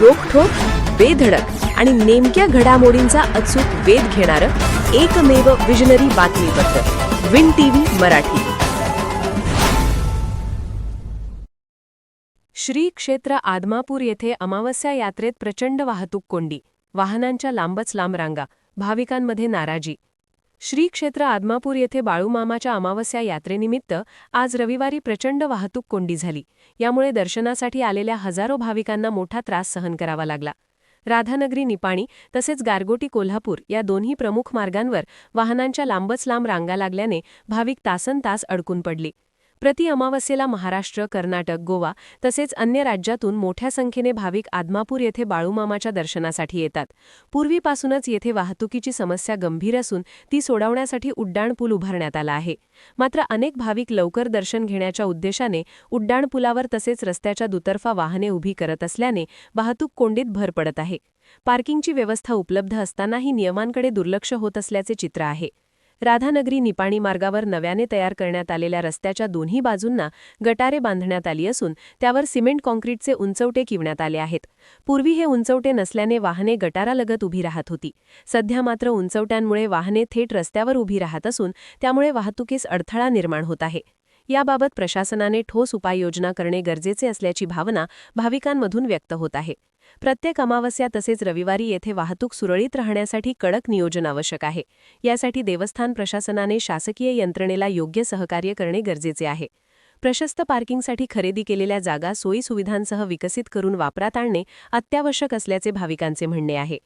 रोखठोक, बेधडक आणि नेमक्या घडामोडींचा अचूक वेध घेणारं एकमेव विजनरी बातमीपत्र विन टीव्ही मराठी. श्री क्षेत्र आदमापूर येथे अमावस्या यात्रेत प्रचंड वाहतूक कोंडी, वाहनांच्या लांबच लांब रांगा, भाविकांमध्ये नाराजी. श्री क्षेत्र आदमापूर येथे बाळूमामाच्या अमावस्या यात्रेनिमित्त आज रविवारी प्रचंड वाहतूक कोंडी झाली. यामुळे दर्शनासाठी आलेल्या हजारो भाविकांना मोठा त्रास सहन करावा लागला. राधानगरी निपाणी तसेच गारगोटी कोल्हापूर या दोन्ही प्रमुख मार्गांवर वाहनांच्या लांबच लांब रांगा लागल्याने भाविक तासनतास अडकून पडले. प्रति अमावस्येला महाराष्ट्र, कर्नाटक, गोवा तसेच अन्य राज्यातून मोठ्या संख्येने भाविक आदमापूर येथे बाळूमामाच्या दर्शनासाठी येतात. पूर्वीपासूनच येथे वाहतुकीची समस्या गंभीर असून ती सोडवण्यासाठी उड्डाणपूल उभारण्यात आला आहे. मात्र अनेक भाविक लवकर दर्शन घेण्याच्या उद्देशाने उड्डाणपुलावर तसेच रस्त्याच्या दुतर्फा वाहने उभी करत असल्याने वाहतूक कोंडीत भर पडत आहे. पार्किंगची व्यवस्था उपलब्ध असतानाही नियमांकडे दुर्लक्ष होत असल्याचे चित्र आहे. राधानगरी निपाणी मार्गावर नव्याने तयार करण्यात आलेल्या रस्त्याच्या दोन्ही बाजूंना गटारे बांधण्यात आली असून त्यावर सिमेंट कॉन्क्रीटचे उंचवटे किवण्यात आले आहेत. पूर्वी हे उंचवटे नसल्याने वाहने गटारालगत उभी राहत होती. सध्या मात्र उंचवट्यांमुळे वाहने थेट रस्त्यावर उभी राहत असून त्यामुळे वाहतुकीस अडथळा निर्माण होत आहे. याबाबत प्रशासनाने ठोस उपाययोजना करणे गरजेचे असल्याची भावना भाविकांमधून व्यक्त होत आहे. प्रत्येक अमावस्या तसेच रविवारी येथे वाहतूक सुरळीत राहण्यासाठी कडक नियोजन आवश्यक आहे. यासाठी देवस्थान प्रशासनाने शासकीय यंत्रणेला योग्य सहकार्य करणे गरजेचे आहे. प्रशस्त पार्किंगसाठी खरेदी केलेल्या जागा सोयीसुविधांसह विकसित करून वापरात आणणे अत्यावश्यक असल्याचे भाविकांचे म्हणणे आहे.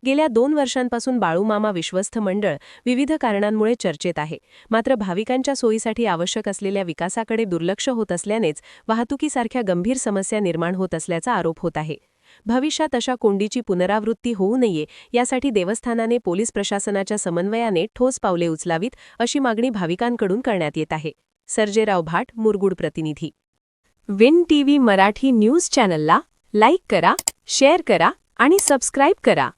गेल्या 2 वर्षांपासून बाळूमामा विश्वस्त मंडळ विविध कारणांमुळे चर्चेत आहे. मात्र भाविकांच्या सोयीसाठी आवश्यक असलेल्या विकासाकडे दुर्लक्ष होत असल्यानेच वाहतुकीसारख्या गंभीर समस्या निर्माण होत असल्याचा आरोप होत आहे. भविष्यात अशा कोंडीची पुनरावृत्ती होऊ नये यासाठी देवस्थानाने पोलीस प्रशासनाच्या समन्वयाने ठोस पावले उचलावीत अशी मागणी भाविकांकडून करण्यात येत आहे. सर्जेराव भाट, मुरगुड प्रतिनिधी. विन टीव्ही मराठी न्यूज चॅनलला लाईक करा, शेअर करा आणि सबस्क्राईब करा.